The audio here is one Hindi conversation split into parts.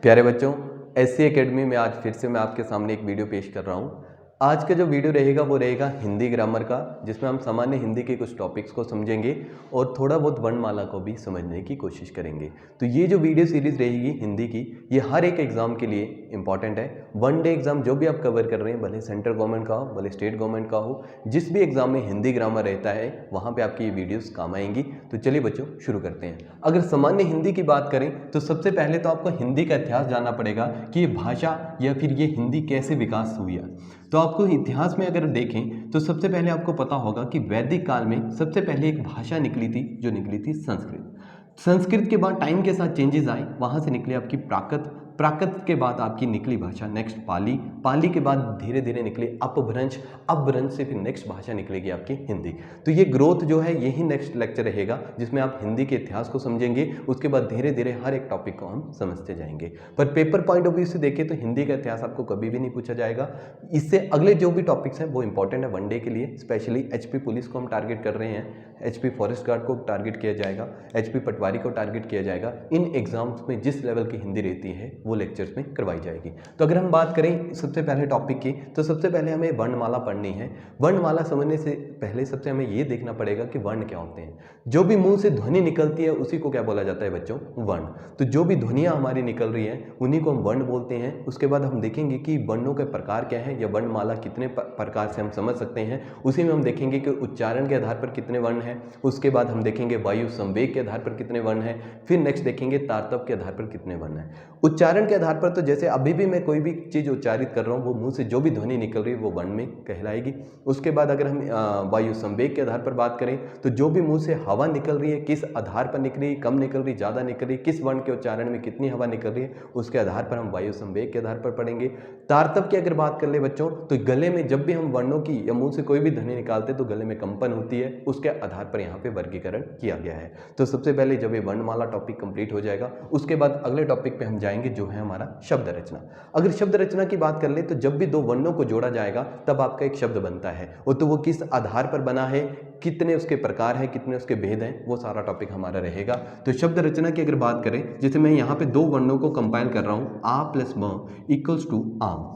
प्यारे बच्चों, एससी एकेडमी में आज फिर से मैं आपके सामने एक वीडियो पेश कर रहा हूँ। आज का जो वीडियो रहेगा वो रहेगा हिंदी ग्रामर का, जिसमें हम सामान्य हिंदी के कुछ टॉपिक्स को समझेंगे और थोड़ा बहुत वर्णमाला को भी समझने की कोशिश करेंगे। तो ये जो वीडियो सीरीज़ रहेगी हिंदी की, ये हर एक एग्ज़ाम के लिए इंपॉर्टेंट है। वन डे एग्ज़ाम जो भी आप कवर कर रहे हैं, भले सेंट्रल गवर्नमेंट का हो, भले स्टेट गवर्नमेंट का हो, जिस भी एग्ज़ाम में हिंदी ग्रामर रहता है वहाँ पर आपकी ये वीडियोज़ काम आएंगी। तो चलिए बच्चों शुरू करते हैं। अगर सामान्य हिंदी की बात करें तो सबसे पहले तो आपको हिंदी का इतिहास जानना पड़ेगा कि ये भाषा या फिर ये हिंदी कैसे विकास हुई है। तो आपको इतिहास में अगर देखें तो सबसे पहले आपको पता होगा कि वैदिक काल में सबसे पहले एक भाषा निकली थी जो निकली थी संस्कृत। संस्कृत के बाद टाइम के साथ चेंजेस आए, वहाँ से निकली आपकी प्राकृत, प्राकृत के बाद आपकी निकली भाषा नेक्स्ट पाली, पाली के बाद धीरे धीरे निकली अपभ्रंश, अपभ्रंश से फिर नेक्स्ट भाषा निकलेगी आपकी हिंदी। तो ये ग्रोथ जो है यही नेक्स्ट लेक्चर रहेगा जिसमें आप हिंदी के इतिहास को समझेंगे। उसके बाद धीरे धीरे हर एक टॉपिक को हम समझते जाएंगे। पर पेपर पॉइंट ऑफ व्यू से देखें तो हिंदी का इतिहास आपको कभी भी नहीं पूछा जाएगा। इससे अगले जो भी टॉपिक्स हैं वो इंपॉर्टेंट है वनडे के लिए। स्पेशली एचपी पुलिस को हम टारगेट कर रहे हैं, एचपी फॉरेस्ट गार्ड को टारगेट किया जाएगा, एचपी पटवारी को टारगेट किया जाएगा। इन एग्जाम्स में जिस लेवल की हिंदी रहती है वो लेक्चर्स में करवाई जाएगी। तो अगर हम बात करें सबसे पहले टॉपिक की, तो सबसे पहले हमें वर्णमाला पढ़नी है। वर्णमाला समझने से पहले सबसे हमें ये देखना पड़ेगा कि वर्ण क्या होते हैं। जो भी मुंह से ध्वनि निकलती है उसी को क्या बोला जाता है बच्चों? वर्ण। तो जो भी ध्वनियाँ हमारी निकल रही हैं उन्हीं को हम वर्ण बोलते हैं। उसके बाद हम देखेंगे कि वर्णों के प्रकार क्या है या वर्णमाला कितने प्रकार से हम समझ सकते हैं। उसी में हम देखेंगे कि उच्चारण के आधार पर कितने वर्ण हैं। उसके बाद हम देखेंगे वायु संवेग के आधार पर कितने वर्ण हैं। फिर नेक्स्ट देखेंगे तारतम्य के आधार पर कितने वर्ण हैं। उच्चारण के आधार पर तो जैसे अभी भी मैं कोई भी चीज़ उच्चारित कर रहा हूँ वो मुंह से जो भी ध्वनि निकल रही है वो वर्ण में कहलाएगी। उसके बाद अगर हम वायु संवेग के आधार पर बात करें तो जो भी मुंह से हवा निकल रही है किस आधार पर निकल रही है, कम निकल रही, ज़्यादा निकल रही, किस वर्ण के उच्चारण में कितनी हवा निकल रही है, उसके आधार पर हम वायु संवेग के आधार पर पढ़ेंगे। तारतम्य की अगर बात कर ले बच्चों तो गले में जब भी हम वर्णों की या मुंह से कोई भी ध्वनि निकालते तो गले में कंपन होती है, उसके आधार पर यहाँ पे वर्गीकरण किया गया है। तो सबसे पहले जब ये वर्णमाला टॉपिक कंप्लीट हो जाएगा उसके बाद अगले टॉपिक पे हम जाएंगे जो है हमारा शब्द रचना। अगर शब्द रचना की बात कर ले तो जब भी दो वर्णों को जोड़ा जाएगा तब आपका एक शब्द बनता है, और तो वो किस आधार पर बना है, कितने उसके प्रकार हैं, कितने उसके भेद हैं, वो सारा टॉपिक हमारा रहेगा। तो शब्द रचना की अगर बात करें, जैसे मैं यहाँ पे दो वर्णों को कंपाइल कर रहा हूँ, आ प्लस म इक्वल्स टू आम।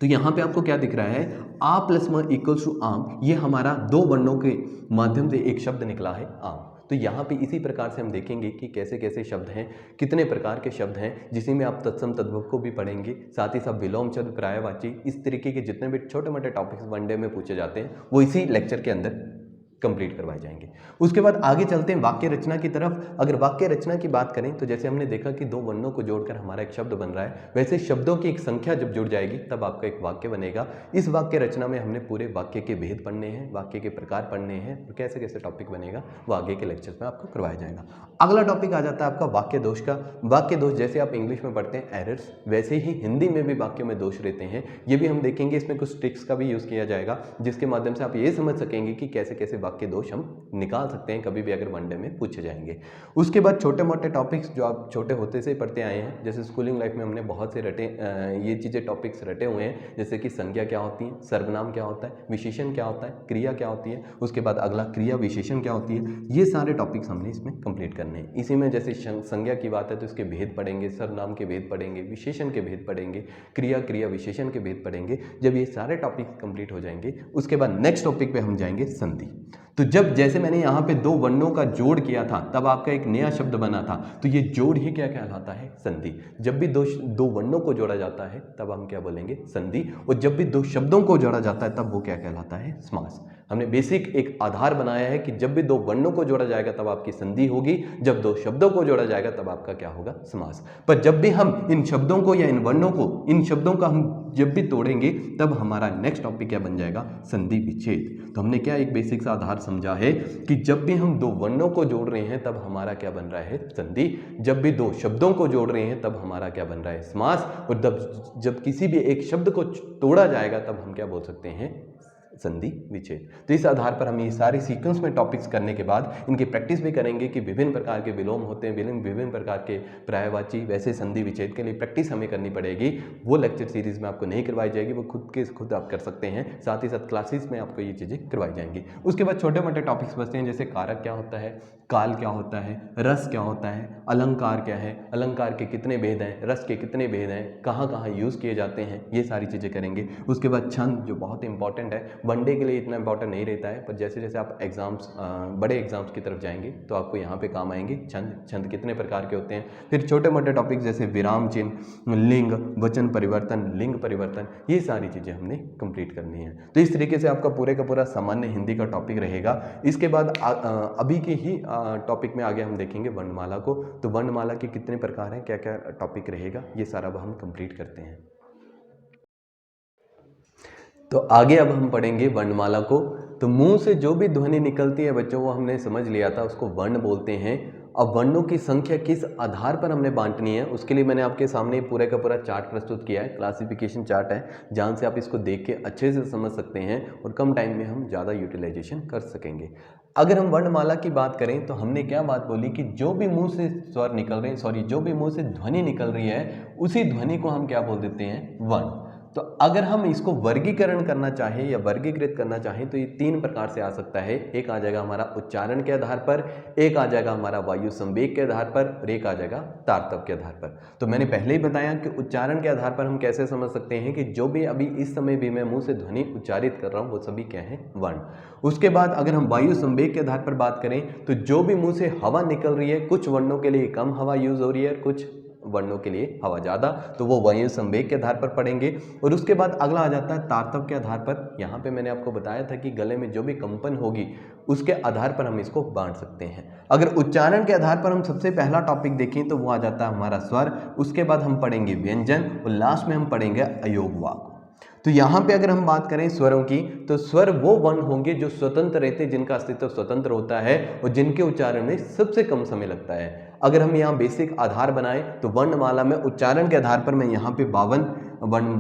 तो यहाँ पे आपको क्या दिख रहा है? आ प्लस म इक्वल्स टू आम। ये हमारा दो वर्णों के माध्यम से एक शब्द निकला है आम। तो यहाँ पे इसी प्रकार से हम देखेंगे कि कैसे कैसे शब्द हैं, कितने प्रकार के शब्द हैं, जिसी में आप तत्सम तद्भव को भी पढ़ेंगे। साथ ही साथ विलोम शब्द, पर्यायवाची, इस तरीके के जितने भी छोटे मोटे टॉपिक्स वनडे में पूछे जाते हैं वो इसी लेक्चर के अंदर कंप्लीट करवाए जाएंगे। उसके बाद आगे चलते हैं वाक्य रचना की तरफ। अगर वाक्य रचना की बात करें तो जैसे हमने देखा कि दो वर्णों को जोड़कर हमारा एक शब्द बन रहा है, वैसे शब्दों की एक संख्या जब जुड़ जाएगी तब आपका एक वाक्य बनेगा। इस वाक्य रचना में हमने पूरे वाक्य के भेद पढ़ने हैं, वाक्य के प्रकार पढ़ने हैं, और कैसे कैसे टॉपिक बनेगा वो आगे के लेक्चर्स में आपको करवाया जाएगा। अगला टॉपिक आ जाता है आपका वाक्य दोष का। वाक्य दोष जैसे आप इंग्लिश में पढ़ते हैं एरर्स, वैसे ही हिंदी में भी वाक्यों में दोष रहते हैं। ये भी हम देखेंगे, इसमें कुछ ट्रिक्स का भी यूज़ किया जाएगा जिसके माध्यम से आप ये समझ सकेंगे कि कैसे कैसे वाक्य दोष हम निकाल सकते हैं कभी भी अगर वनडे में पूछे जाएंगे। उसके बाद छोटे मोटे टॉपिक्स जो आप छोटे होते से पढ़ते आए हैं, जैसे स्कूलिंग लाइफ में हमने बहुत से ये चीज़ें टॉपिक्स रटे हुए हैं, जैसे कि संज्ञा क्या होती है, सर्वनाम क्या होता है, विशेषण क्या होता है, क्रिया क्या होती है, उसके बाद अगला क्रिया विशेषण क्या होती है। ये सारे टॉपिक्स हमने इसमें कंप्लीट करने हैं। इसी में जैसे संज्ञा की बात है तो इसके भेद पढ़ेंगे, सर्वनाम के भेद पढ़ेंगे, विशेषण के भेद पढ़ेंगे, क्रिया विशेषण के भेद पढ़ेंगे। जब ये सारे टॉपिक्स कंप्लीट हो जाएंगे उसके बाद नेक्स्ट टॉपिक पे हम जाएंगे संधि। तो जब जैसे मैंने यहाँ पे दो वर्णों का जोड़ किया था तब आपका एक नया शब्द बना था, तो ये जोड़ ही क्या कहलाता है? संधि। जब भी दो वर्णों को जोड़ा जाता है तब हम क्या बोलेंगे? संधि। और जब भी दो शब्दों को जोड़ा जाता है तब वो क्या कहलाता है? समास। हमने बेसिक एक आधार बनाया है कि जब भी दो वर्णों को जोड़ा जाएगा तब आपकी संधि होगी, जब दो शब्दों को जोड़ा जाएगा तब आपका क्या होगा? समास। पर जब भी हम इन शब्दों को या इन वर्णों को, इन शब्दों का हम जब भी तोड़ेंगे तब हमारा नेक्स्ट टॉपिक क्या बन जाएगा? संधि विच्छेद। तो हमने क्या एक बेसिक सा आधार समझा है कि जब भी हम दो वर्णों को जोड़ रहे हैं तब हमारा क्या बन रहा है? संधि। जब भी दो शब्दों को जोड़ रहे हैं तब हमारा क्या बन रहा है? समास। और जब किसी भी एक शब्द को तोड़ा जाएगा तब हम क्या बोल सकते हैं? संधि विच्छेद। तो इस आधार पर हम ये सारे सीक्वेंस में टॉपिक्स करने के बाद इनकी प्रैक्टिस भी करेंगे कि विभिन्न प्रकार के विलोम होते हैं, विभिन्न प्रकार के पर्यायवाची, वैसे संधि विच्छेद के लिए प्रैक्टिस हमें करनी पड़ेगी। वो लेक्चर सीरीज में आपको नहीं करवाई जाएगी, वो खुद आप कर सकते हैं। साथ ही साथ क्लासेस में आपको ये चीज़ें करवाई जाएंगी। उसके बाद छोटे मोटे टॉपिक्स बचते हैं, जैसे कारक क्या होता है, काल क्या होता है, रस क्या होता है, अलंकार क्या है, अलंकार के कितने भेद हैं, रस के कितने भेद हैं, कहाँ कहाँ यूज़ किए जाते हैं, ये सारी चीज़ें करेंगे। उसके बाद छंद जो बहुत इंपॉर्टेंट है, वनडे के लिए इतना इंपॉर्टेंट नहीं रहता है, पर जैसे जैसे आप एग्जाम्स बड़े एग्जाम्स की तरफ जाएंगे तो आपको यहाँ पे काम आएंगे छंद कितने प्रकार के होते हैं। फिर छोटे मोटे टॉपिक जैसे विराम चिन्ह, लिंग, वचन परिवर्तन, लिंग परिवर्तन, ये सारी चीज़ें हमने कंप्लीट करनी है। तो इस तरीके से आपका पूरे का पूरा सामान्य हिंदी का टॉपिक रहेगा। इसके बाद अभी के ही टॉपिक में आगे हम देखेंगे वर्णमाला को। तो वर्णमाला के कितने प्रकार हैं, क्या क्या टॉपिक रहेगा, ये सारा हम कंप्लीट करते हैं। तो आगे अब हम पढ़ेंगे वर्णमाला को। तो मुंह से जो भी ध्वनि निकलती है बच्चों, वो हमने समझ लिया था, उसको वर्ण बोलते हैं। अब वर्णों की संख्या किस आधार पर हमने बांटनी है, उसके लिए मैंने आपके सामने पूरे का पूरा चार्ट प्रस्तुत किया है। क्लासिफिकेशन चार्ट है, जहाँ से आप इसको देख के अच्छे से समझ सकते हैं और कम टाइम में हम ज़्यादा यूटिलाइजेशन कर सकेंगे। अगर हम वर्णमाला की बात करें तो हमने क्या बात बोली कि जो भी मुंह से स्वर निकल रहे हैं, जो भी मुंह से ध्वनि निकल रही है, उसी ध्वनि को हम क्या बोल देते हैं, वर्ण। तो अगर हम इसको वर्गीकरण करना चाहें या वर्गीकृत करना चाहें तो ये तीन प्रकार से आ सकता है। एक आ जाएगा हमारा उच्चारण के आधार पर, एक आ जाएगा हमारा वायु संवेग के आधार पर, और एक आ जाएगा तारतम्य के आधार पर। तो मैंने पहले ही बताया कि उच्चारण के आधार पर हम कैसे समझ सकते हैं कि जो भी अभी इस समय भी मैं मुंह से ध्वनि उच्चारित कर रहा हूँ वो सभी क्या है, वर्ण। उसके बाद अगर हम वायु संवेग के आधार पर बात करें तो जो भी मुंह से हवा निकल रही है, कुछ वर्णों के लिए कम हवा यूज हो रही है, कुछ वर्णों के लिए हवा ज़्यादा, तो वो वायु संवेग के आधार पर पढ़ेंगे। और उसके बाद अगला आ जाता है तारतम्य के आधार पर। यहाँ पे मैंने आपको बताया था कि गले में जो भी कंपन होगी उसके आधार पर हम इसको बांट सकते हैं। अगर उच्चारण के आधार पर हम सबसे पहला टॉपिक देखें तो वो आ जाता है हमारा स्वर, उसके बाद हम पढ़ेंगे व्यंजन और लास्ट में हम पढ़ेंगे अयोग वाक। तो यहाँ पे अगर हम बात करें स्वरों की, तो स्वर वो वर्ण होंगे जो स्वतंत्र रहते हैं, जिनका अस्तित्व स्वतंत्र होता है और जिनके उच्चारण में सबसे कम समय लगता है। अगर हम यहाँ बेसिक आधार बनाएं तो वर्णमाला में उच्चारण के आधार पर मैं यहाँ पे 52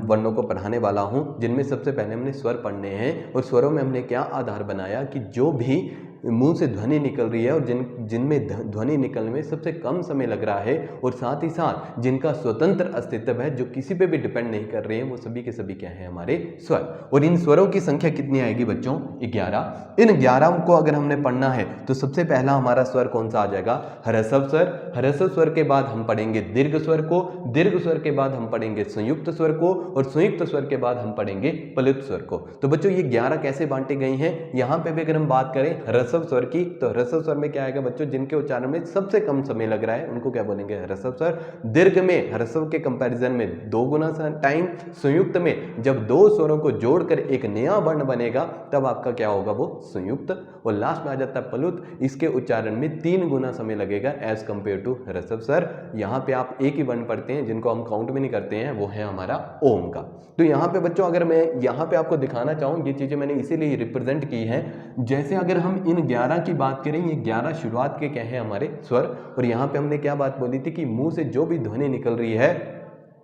वर्णों को पढ़ाने वाला हूँ, जिनमें सबसे पहले हमने स्वर पढ़ने हैं। और स्वरों में हमने क्या आधार बनाया कि जो भी मुंह से ध्वनि निकल रही है और जिनमें ध्वनि निकलने में सबसे कम समय लग रहा है, और साथ ही साथ जिनका स्वतंत्र अस्तित्व है, जो किसी पे भी डिपेंड नहीं कर रहे हैं, वो सभी के सभी क्या हैं, हमारे स्वर। और इन स्वरों की संख्या कितनी आएगी बच्चों, 11। इन 11 को अगर हमने पढ़ना है तो सबसे पहला हमारा स्वर कौन सा आ जाएगा, ह्रस्व स्वर। ह्रस्व स्वर के बाद हम पढ़ेंगे दीर्घ स्वर को, दीर्घ स्वर के बाद हम पढ़ेंगे संयुक्त स्वर को, और संयुक्त स्वर के बाद हम पढ़ेंगे प्लुत स्वर को। तो बच्चों ये 11 कैसे बांटे गए हैं, यहाँ पे भी अगर हम बात करें ह्रस्व स्वर की, तो ह्रस्व स्वर में क्या आएगा बच्चों, जिनके उच्चारण में सबसे कम समय लग रहा है उनको क्या बोलेंगे, ह्रस्व स्वर। दीर्घ में ह्रस्व के कंपैरिजन में 2 गुना टाइम, संयुक्त में जब 2 स्वरों को जोड़कर एक नया वर्ण बनेगा तब आपका क्या होगा, वो संयुक्त। और लास्ट में आ जाता है प्लुत, इसके उच्चारण में 3 गुना समय लगेगा एज कंपेयर टू ह्रस्व स्वर। यहाँ पे आप एक ही वर्ण पढ़ते हैं जिनको हम काउंट भी नहीं करते हैं, वो है हमारा ओम का। तो यहाँ पे बच्चों अगर मैं यहाँ पे आपको दिखाना चाहूँ, ये चीजें मैंने इसीलिए रिप्रेजेंट की है, जैसे अगर हम इन 11 की बात करें, ये 11 शुरुआत के क्या है, हमारे स्वर। और यहाँ पे हमने क्या बात बोली थी कि मुंह से जो भी ध्वनि निकल रही है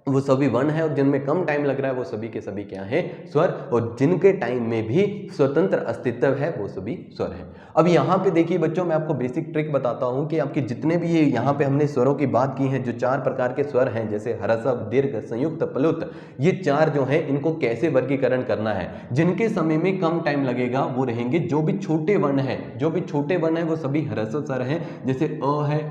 वो सभी वर्ण है, और जिनमें कम टाइम लग रहा है वो सभी के सभी क्या है, स्वर। और जिनके टाइम में भी स्वतंत्र अस्तित्व है वो सभी स्वर है। अब यहाँ पे देखिए बच्चों, मैं आपको बेसिक ट्रिक बताता हूँ कि आपके जितने भी ये यहाँ पे हमने स्वरों की बात की है, जो 4 प्रकार के स्वर हैं, जैसे ह्रस्व, दीर्घ, संयुक्त, प्लुत, ये 4 जो है इनको कैसे वर्गीकरण करना है। जिनके समय में कम टाइम लगेगा वो रहेंगे जो भी छोटे वर्ण है, जो भी छोटे वर्ण है वो सभी ह्रस्व स्वर हैं, जैसे अ है,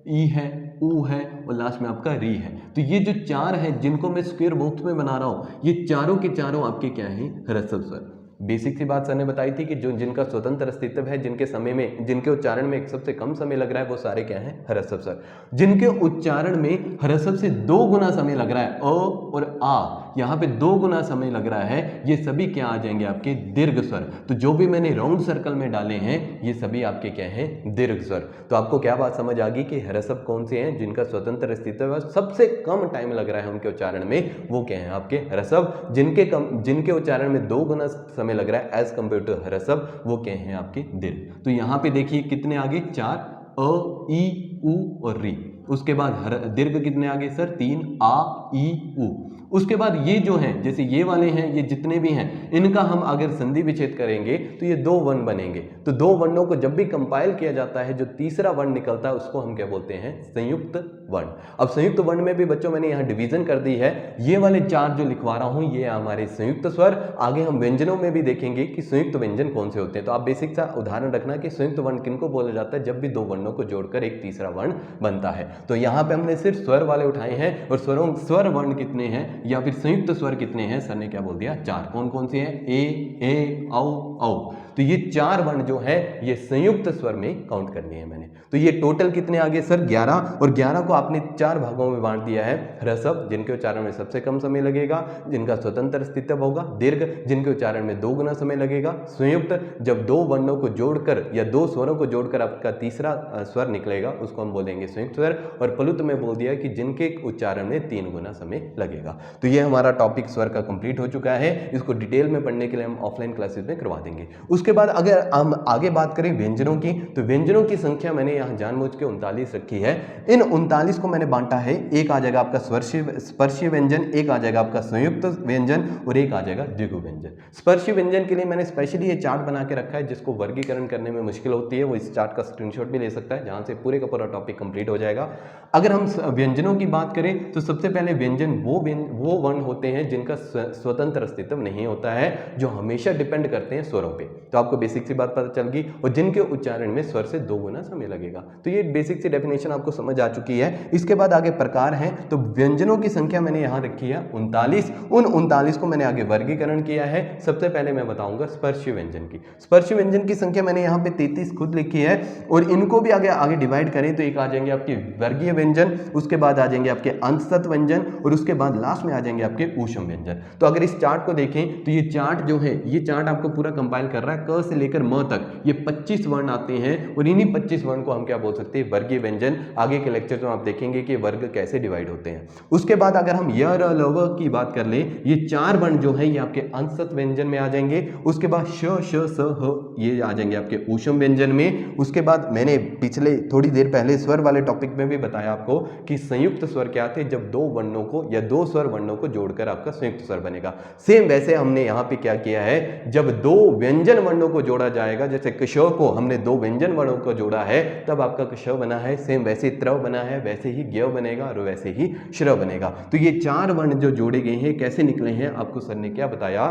ई है, ऊ है, और लास्ट में आपका री है। तो ये जो 4 है जिनको मैं स्क्वायर बॉक्स में बना रहा हूं, ये चारों के चारों आपके क्या है, ह्रस्व स्वर। बेसिक सी बात सर ने बताई थी कि जो जिनका स्वतंत्र अस्तित्व है, जिनके समय में, जिनके उच्चारण में सबसे कम समय लग रहा है, वो सारे क्या है, ह्रस्व स्वर। जिनके उच्चारण में ह्रस्व से 2 गुना समय लग रहा है, अ और आ, यहाँ पे 2 गुना समय लग रहा है, ये सभी क्या आ जाएंगे, आपके दीर्घ स्वर। तो जो भी मैंने राउंड सर्कल में डाले हैं ये सभी आपके क्या हैं, दीर्घ स्वर। तो आपको क्या बात समझ आ गई कि ह्रस्व कौन से हैं, जिनका स्वतंत्र अस्तित्व है, सबसे कम टाइम लग रहा है उनके उच्चारण में, वो क्या है, आपके ह्रस्व। जिनके उच्चारण में 2 गुना समय लग रहा है एज कंपेयर टू ह्रस्व, वो क्या है, आपके दीर्घ। तो यहाँ पे देखिए कितने आगे, 4, अ, ई, ऊ और री। उसके बाद दीर्घ कितने आ गए सर? 3 आ ई उ। उसके बाद ये जो हैं, जैसे ये वाले हैं, ये जितने भी हैं, इनका हम अगर संधि विच्छेद करेंगे तो ये 2 वर्ण बनेंगे। तो 2 वर्णों को जब भी कंपाइल किया जाता है, जो तीसरा वर्ण निकलता है उसको हम क्या बोलते हैं? संयुक्त वर्ण। अब संयुक्त वर्ण में भी बच्चों मैंने यहाँ डिवीजन कर दी है। ये वाले 4 जो लिखवा रहा हूं ये हमारे संयुक्त स्वर। आगे हम व्यंजनों में भी देखेंगे कि संयुक्त व्यंजन कौन से होते हैं। तो आप बेसिक सा उदाहरण रखना कि संयुक्त वर्ण किनको बोला जाता है? जब भी 2 वर्णों को जोड़कर एक तीसरा वर्ण बनता है। तो यहाँ पे हमने सिर्फ स्वर वाले उठाए हैं। और स्वर वर्ण कितने हैं या फिर संयुक्त स्वर कितने हैं? सर ने क्या बोल दिया? 4। कौन कौन से हैं? ए औ औ। तो ये 4 वर्ण जो है ये संयुक्त स्वर में काउंट करनी है मैंने। तो ये टोटल कितने आ गए सर? 11। और 11 को आपने 4 भागों में बांट दिया है। ह्रस्व, जिनके उच्चारण में सबसे कम समय लगेगा, जिनका स्वतंत्र अस्तित्व होगा। दीर्घ, जिनके उच्चारण में 2 गुना समय लगेगा। संयुक्त, जब 2 वर्णों को जोड़कर या 2 स्वरों को जोड़कर आपका तीसरा स्वर निकलेगा उसको हम बोलेंगे संयुक्त स्वर। और प्लुत में बोल दिया कि जिनके उच्चारण में 3 गुना समय लगेगा। तो ये हमारा टॉपिक स्वर का कंप्लीट हो चुका है। इसको डिटेल में पढ़ने के लिए हम ऑफलाइन क्लासेस में करवा देंगे। उसके बाद अगर हम आगे बात करें व्यंजनों की, तो व्यंजनों की संख्या मैंने यहाँ जानबूझ के 39 रखी है। इन 39 को मैंने बांटा है। एक आ जाएगा आपका स्पर्शीय व्यंजन, एक आ जाएगा आपका संयुक्त व्यंजन और एक आ जाएगा द्विगु व्यंजन। स्पर्शीय व्यंजन के लिए मैंने स्पेशली ये चार्ट बना के रखा है। जिसको वर्गीकरण करने में मुश्किल होती है वो इस चार्ट का स्क्रीनशॉट भी ले सकता है, जहां से पूरे का पूरा टॉपिक कंप्लीट हो जाएगा। अगर हम व्यंजनों की बात करें तो सबसे पहले व्यंजन वो वर्ण होते हैं जिनका स्वतंत्र अस्तित्व नहीं होता है, जो हमेशा डिपेंड करते हैं स्वरों पे। तो आपको बेसिक सी बात पता चल गई। और जिनके उच्चारण में स्वर से 2 गुना समय लगेगा। तो ये बेसिक सी डेफिनेशन आपको समझ आ चुकी है। इसके बाद आगे प्रकार हैं। तो व्यंजनों की संख्या मैंने यहां रखी है 39। उन 39 को मैंने आगे वर्गीकरण किया है। सबसे पहले मैं बताऊंगा स्पर्शीय व्यंजन की। स्पर्शीय व्यंजन की संख्या मैंने यहाँ पे 33 खुद लिखी है। और इनको भी आगे डिवाइड करें तो एक आ जाएंगे आपके वर्गीय व्यंजन, उसके बाद आ जाएंगे आपके अंतस्थ व्यंजन और उसके बाद लास्ट में आ जाएंगे आपके ऊष्म व्यंजन। तो अगर इस चार्ट को देखें तो ये चार्ट जो है, ये चार्ट आपको पूरा कंपाइल कर रहा है। क से लेकर म तक ये 25 वर्ण आते हैं। और इन्हीं 25 वर्ण को हम क्या बोल सकते हैं? वर्गीय व्यंजन। आगे के लेक्चर में आप देखेंगे कि वर्ग कैसे डिवाइड होते हैं। उसके बाद अगर हम य र ल व की बात कर लें, ये 4 वर्ण जो है ये आपके अंतस्थ व्यंजन में आ जाएंगे। उसके बाद श श स ह ये आ जाएंगे आपके ऊष्म व्यंजन में। उसके बाद मैंने पिछले थोड़ी देर पहले स्वर वाले टॉपिक में भी बताया आपको कि संयुक्त स्वर क्या थे? जब 2 वर्णों को या 2 स्वर वर्णों को जोड़कर आपका संयुक्त स्वर बनेगा। सेम वैसे हमने यहाँ पे क्या किया है? जब 2 व्यंजन वर्णों को जोड़ा जाएगा, जैसे क्ष को हमने 2 व्यंजन वर्णों को जोड़ा है तब आपका क्ष बना है। सेम वैसे ही त्र बना है, वैसे ही ज्ञ बनेगा और वैसे ही श्र बनेगा। तो ये 4 वर्ण जो जोड़े गए हैं कैसे निकले हैं? आपको सर ने क्या बताया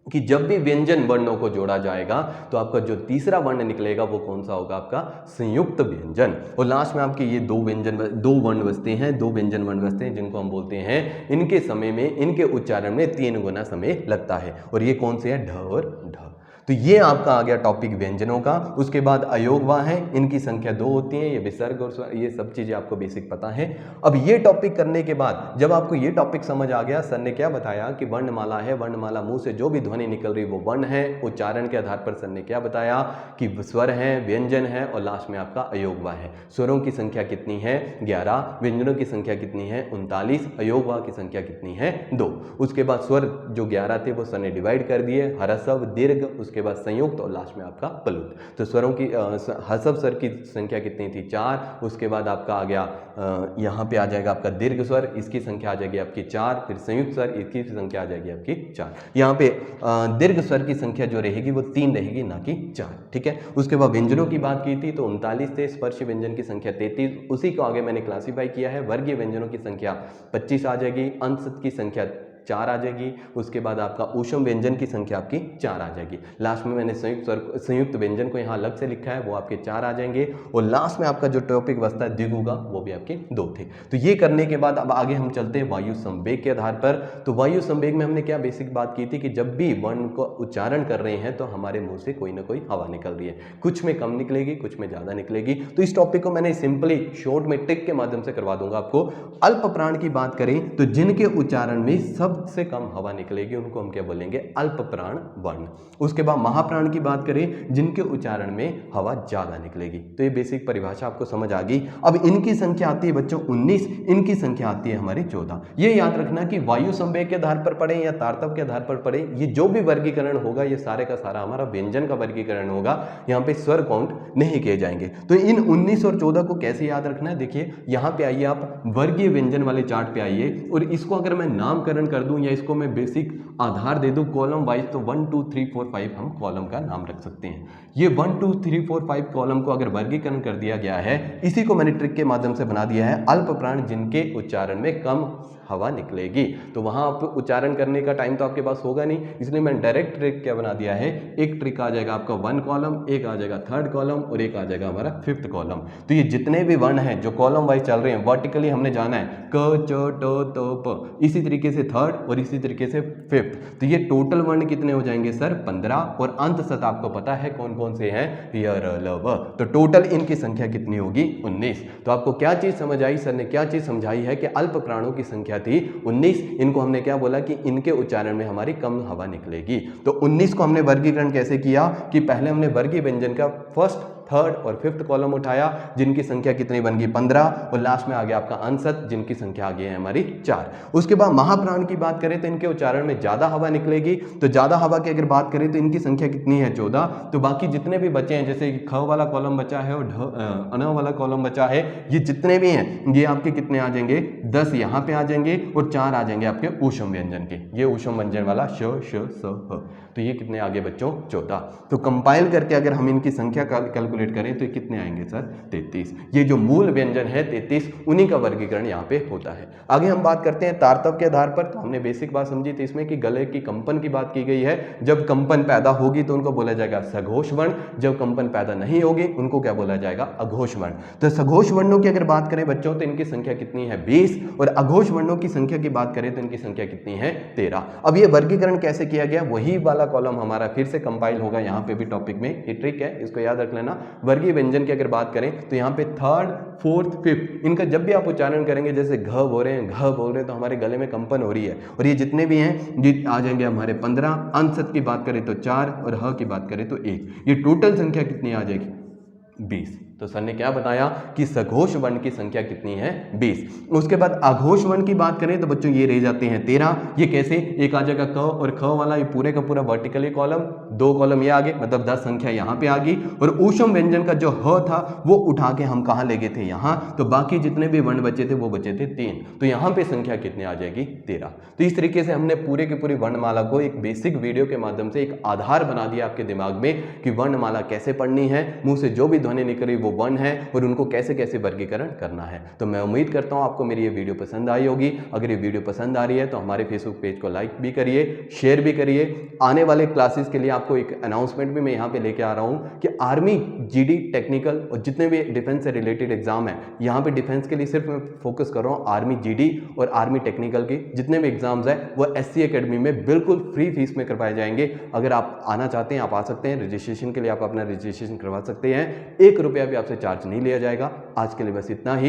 कि जब भी व्यंजन वर्णों को जोड़ा जाएगा तो आपका जो तीसरा वर्ण निकलेगा वो कौन सा होगा? आपका संयुक्त व्यंजन। और लास्ट में आपके ये 2 वर्ण बचते हैं, 2 व्यंजन वर्ण बचते हैं जिनको हम बोलते हैं, इनके समय में, इनके उच्चारण में 3 गुना समय लगता है। और ये कौन से हैं? ढ और ढ। तो ये आपका आ गया टॉपिक व्यंजनों का। उसके बाद अयोगवा है, इनकी संख्या 2 होती है। ये विसर्ग और ये सब चीजें आपको बेसिक पता है। अब ये टॉपिक करने के बाद जब आपको ये टॉपिक समझ आ गया, सर ने क्या बताया कि वर्णमाला है, वर्णमाला मुंह से जो भी ध्वनि निकल रही वो वर्ण है। उच्चारण के आधार पर सर ने क्या बताया कि स्वर है, व्यंजन है और लास्ट में आपका अयोगवा है। स्वरों की संख्या कितनी है? 11। व्यंजनों की संख्या कितनी है? 39। अयोगवा की संख्या कितनी है? 2। उसके बाद स्वर जो 11 थे वो सर ने डिवाइड कर दिए, ह्रस्व, दीर्घ, उसके बाद संयुक्त और लास्ट में आपका प्लुत। तो स्वरों की ह्रस्व स्वर की संख्या कितनी थी? 4। उसके बाद आपका आ गया यहाँ पे आ जाएगा आपका दीर्घ स्वर, इसकी संख्या आ जाएगी आपकी 4। फिर संयुक्त स्वर, इसकी संख्या आ जाएगी आपकी 4। यहाँ पे दीर्घ स्वर की संख्या जो रहेगी वो 3 रहेगी, ना कि 4। ठीक है। उसके बाद व्यंजनों की बात की थी तो 39 थे, स्पर्श व्यंजन की संख्या 33, उसी को आगे मैंने क्लासीफाई किया है। वर्गीय व्यंजनों की संख्या 25 आ जाएगी, अंश की संख्या 4 आ जाएगी। उसके बाद आपका ऊष्म व्यंजन की संख्या आपकी 4 आ जाएगी। लास्ट में मैंने संयुक्त व्यंजन को यहाँ अलग से लिखा है, वो आपके 4 आ जाएंगे। और लास्ट में आपका जो टॉपिक बचता है द्विगु का, वो भी आपके 2 थे। तो ये करने के बाद अब आगे हम चलते हैं वायु संवेग के आधार पर। तो वायु संवेग में हमने क्या बेसिक बात की थी कि जब भी वर्ण को उच्चारण कर रहे हैं तो हमारे मुंह से कोई ना कोई हवा निकल रही है, कुछ में कम निकलेगी, कुछ में ज्यादा निकलेगी। तो इस टॉपिक को मैंने सिंपली शॉर्ट में टिक के माध्यम से करवा दूंगा आपको। अल्प प्राण की बात करें तो जिनके उच्चारण में शब्द से कम हवा निकलेगी उनको हम क्या बोलेंगे, अल्प प्राण वर्ण। उसके बाद महाप्राण की बात करें जिनके उच्चारण में हवा ज्यादा निकलेगी। तो ये बेसिक परिभाषा आपको समझ आ गई। अब इनकी संख्या आती है बच्चों 19, इनकी संख्या आती है हमारी 14। ये याद रखना कि वायु संवेग के आधार पर पढ़े या तारतम्य के आधार पर पढ़े, ये जो भी वर्गीकरण होगा ये सारे का सारा हमारा व्यंजन का वर्गीकरण होगा, यहाँ पे स्वर काउंट नहीं किए जाएंगे। तो इन 19 और 14 को कैसे याद रखना है, देखिए यहाँ पे आइए आप वर्गीय व्यंजन वाले चार्ट पे आइए, और इसको अगर मैं नामकरण कर दूं या इसको मैं बेसिक आधार दे दूं कॉलम वाइज, तो 1 2 3 4 5 हम कॉलम का नाम रख सकते हैं। ये 1 2 3 4 5 कॉलम को अगर वर्गीकरण कर दिया गया है, इसी को मैंने ट्रिक के माध्यम से बना दिया है अल्प प्राण जिनके उच्चारण में कम हवा निकलेगी। तो वहां आप उच्चारण करने का टाइम तो आपके पास होगा नहीं, इसलिए मैंने डायरेक्ट ट्रिक क्या बना दिया है, एक ट्रिक आ जाएगा आपका 1 कॉलम, एक आ जाएगा 3rd कॉलम और एक आ जाएगा हमारा 5th कॉलम। तो ये जितने भी वर्ण हैं जो कॉलम वाइज चल रहे हैं वर्टिकली हमने जाना है क च ट त प, इसी तरीके से 3rd और इसी तरीके से 5th। तो ये टोटल वर्ण कितने हो जाएंगे सर 15, और अंत सत आपको पता है कौन कौन से हैं, य र ल व। तो टोटल इनकी संख्या कितनी होगी 19। तो आपको क्या चीज समझ आई, सर ने क्या चीज समझाई है कि अल्प प्राणों की संख्या थी 19, इनको हमने क्या बोला कि इनके उच्चारण में हमारी कम हवा निकलेगी। तो 19 को हमने वर्गीकरण कैसे किया कि पहले हमने वर्गीय व्यंजन का 1st 3rd और 5th कॉलम उठाया जिनकी संख्या कितनी बन गई 15, और लास्ट में आ गया आपका अंशत जिनकी संख्या आ गई है हमारी 4। उसके बाद महाप्राण की बात करें तो इनके उच्चारण में ज्यादा हवा निकलेगी। तो ज्यादा हवा की अगर बात करें तो इनकी संख्या कितनी है 14। तो बाकी जितने भी बचे हैं, जैसे ख वाला कॉलम बचा है और अन वाला कॉलम बचा है, ये जितने भी हैं ये आपके कितने आ जाएंगे 10 यहाँ पे आ जाएंगे, और 4 आ जाएंगे आपके ऊष्म व्यंजन के, ये ऊष्म व्यंजन वाला श श स ह। तो ये कितने आगे बच्चों 14। तो कंपाइल करके अगर हम इनकी संख्या कैलकुलेट करें तो कितने आएंगे सर 33। ये जो मूल व्यंजन है 33, उन्हीं का वर्गीकरण यहाँ पे होता है। आगे हम बात करते हैं तारतम्य के आधार पर। तो हमने बेसिक बात समझी थी इसमें कि गले की कंपन की बात की गई है। जब कंपन पैदा होगी तो उनको बोला जाएगा सघोष वर्ण, जब कंपन पैदा नहीं होगी उनको क्या बोला जाएगा अघोष वर्ण। तो सघोष वर्णों की अगर बात करें बच्चों तो इनकी संख्या कितनी है 20, और अघोष वर्णों की संख्या की बात करें तो इनकी संख्या कितनी है 13। अब ये वर्गीकरण कैसे किया गया, वही वाला कॉलम हमारा फिर से कंपाइल होगा यहाँ पे भी टॉपिक में, ये ट्रिक है इसको याद रख लेना। वर्गीय व्यंजन की अगर बात करें तो यहाँ पे 3rd 4th 5th इनका जब भी आप उच्चारण करेंगे, जैसे घ बोल रहे हैं घ बोल रहे हैं तो हमारे गले में कंपन हो रही है, और ये जितने भी हैं ये आ जाएंगे हमारे 15। अंशत की बात करें तो 4 और ह की बात करें तो 1। ये टोटल संख्या कितनी आ जाएगी 20। तो सर ने क्या बताया कि सघोष वर्ण की संख्या कितनी है 20। उसके बाद अघोष वर्ण की बात करें तो बच्चों ये रह जाते हैं 13। ये कैसे, एक आ जाएगा क और ख वाला, ये पूरे का पूरा वर्टिकली कॉलम, 2 कॉलम ये आगे, मतलब 10 संख्या यहाँ पे आ गई, और ऊष्म व्यंजन का जो ह था वो उठा के हम कहाँ ले गए थे यहाँ, तो बाकी जितने भी वर्ण बचे थे वो बचे थे 3। तो यहाँ पे संख्या कितनी आ जाएगी 13। तो इस तरीके से हमने पूरे की पूरी वर्णमाला को एक बेसिक वीडियो के माध्यम से एक आधार बना दिया आपके दिमाग में कि वर्णमाला कैसे पढ़नी है, मुंह से जो भी ध्वनि निकली वो वर्ण है और उनको कैसे कैसे वर्गीकरण करना है। तो मैं उम्मीद करता हूं आपको मेरी ये वीडियो पसंद आई होगी। अगर ये वीडियो पसंद आ रही है तो हमारे फेसबुक पेज को लाइक भी करिए, शेयर भी करिए। आने वाले क्लासेस के लिए आपको एक अनाउंसमेंट भी मैं यहाँ पे लेके आ रहा हूँ कि आर्मी जीडी टेक्निकल और जितने भी डिफेंस से रिलेटेड एग्जाम है, यहाँ पे डिफेंस के लिए सिर्फ मैं फोकस कर रहा हूँ आर्मी जीडी और आर्मी टेक्निकल के जितने भी एग्जाम्स है वो SC एकेडमी में बिल्कुल फ्री फीस में करवाए जाएंगे। अगर आप आना चाहते हैं आप आ सकते हैं। रजिस्ट्रेशन के लिए आप अपना रजिस्ट्रेशन करवा सकते हैं, 1 रुपया भी आपसे चार्ज नहीं लिया जाएगा। आज के लिए बस इतना ही।